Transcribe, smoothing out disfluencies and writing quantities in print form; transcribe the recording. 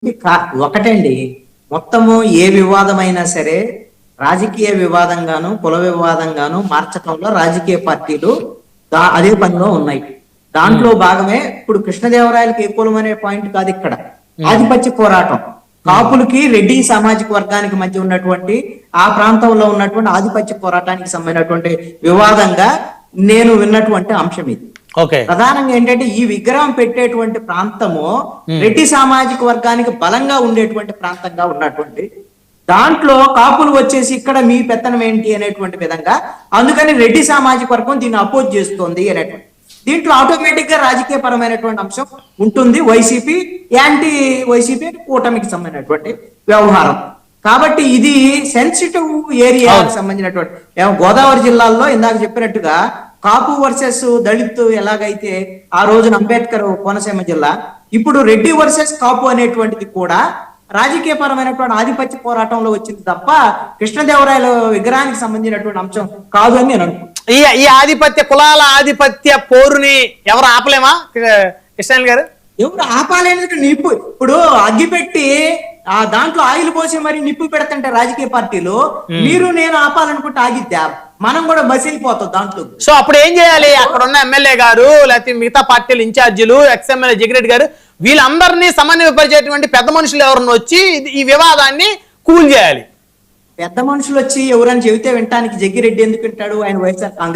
ఒకటండి. మొత్తము ఏ వివాదమైనా సరే రాజకీయ వివాదంగాను, కుల వివాదంగాను మార్చటంలో రాజకీయ పార్టీలు అదే పనిలో ఉన్నాయి. దాంట్లో భాగమే ఇప్పుడు కృష్ణదేవరాయలకి ఏ కులం అనే పాయింట్ కాదు ఇక్కడ. ఆధిపత్య పోరాటం. కాపులకి రెడ్డి సామాజిక వర్గానికి మధ్య ఉన్నటువంటి ఆ ప్రాంతంలో ఉన్నటువంటి ఆధిపత్య పోరాటానికి సంబంధించినటువంటి వివాదంగా నేను విన్నటువంటి అంశం ఇది. ప్రధానంగా ఏంటంటే ఈ విగ్రహం పెట్టేటువంటి ప్రాంతము రెడ్డి సామాజిక వర్గానికి బలంగా ఉండేటువంటి ప్రాంతంగా ఉన్నటువంటి దాంట్లో కాపులు వచ్చేసి ఇక్కడ మీ పెత్తనం ఏంటి అనేటువంటి విధంగా, అందుకని రెడ్డి సామాజిక వర్గం దీన్ని అపోజ్ చేస్తోంది అనేటువంటి దీంట్లో ఆటోమేటిక్ గా రాజకీయ పరమైనటువంటి అంశం ఉంటుంది. వైసీపీ యాంటీ వైసీపీ కూటమికి సంబంధించినటువంటి వ్యవహారం కాబట్టి ఇది సెన్సిటివ్ ఏరియాకి సంబంధించినటువంటి గోదావరి జిల్లాల్లో ఇందాక చెప్పినట్టుగా కాపు వర్సెస్ దళిత్ ఎలాగైతే ఆ రోజున అంబేద్కర్ కోనసీమ జిల్లా, ఇప్పుడు రెడ్డి వర్సెస్ కాపు అనేటువంటిది కూడా రాజకీయ పరమైనటువంటి ఆధిపత్య పోరాటంలో వచ్చింది తప్ప కృష్ణదేవరాయల విగ్రహానికి సంబంధించినటువంటి అంశం కాదు అని నేను అనుకుంటున్నాను. ఈ ఆధిపత్య కులాల ఆధిపత్య పోరుని ఎవరు ఆపలేమా కృష్ణ గారు? ఎవరు ఆపాలనేది నిప్పు. ఇప్పుడు అగ్గిపెట్టి ఆ దాంట్లో ఆయిల్ పోసి మరి నిప్పు పెడతంటే రాజకీయ పార్టీలు మీరు నేను ఆపాలనుకుంటే ఆగిద్దా? మనం కూడా బస్ అయిపోతాం దాంట్లో. సో అప్పుడు ఏం చేయాలి? అక్కడ ఉన్న ఎమ్మెల్యే గారు లేకపోతే మిగతా పార్టీల ఇన్ఛార్జీలు, ఎక్స్ఎమ్మెల్యే జగిరెడ్డి గారు, వీళ్ళందరినీ సమన్వయపరిచేటువంటి పెద్ద మనుషులు ఎవరన్నా వచ్చి ఈ వివాదాన్ని కూల్ చేయాలి. పెద్ద మనుషులు వచ్చి ఎవరైనా చెబితే వినటానికి జగ్గిరెడ్డి ఎందుకు వింటాడు? ఆయన వైఎస్ఆర్ కాంగ్రెస్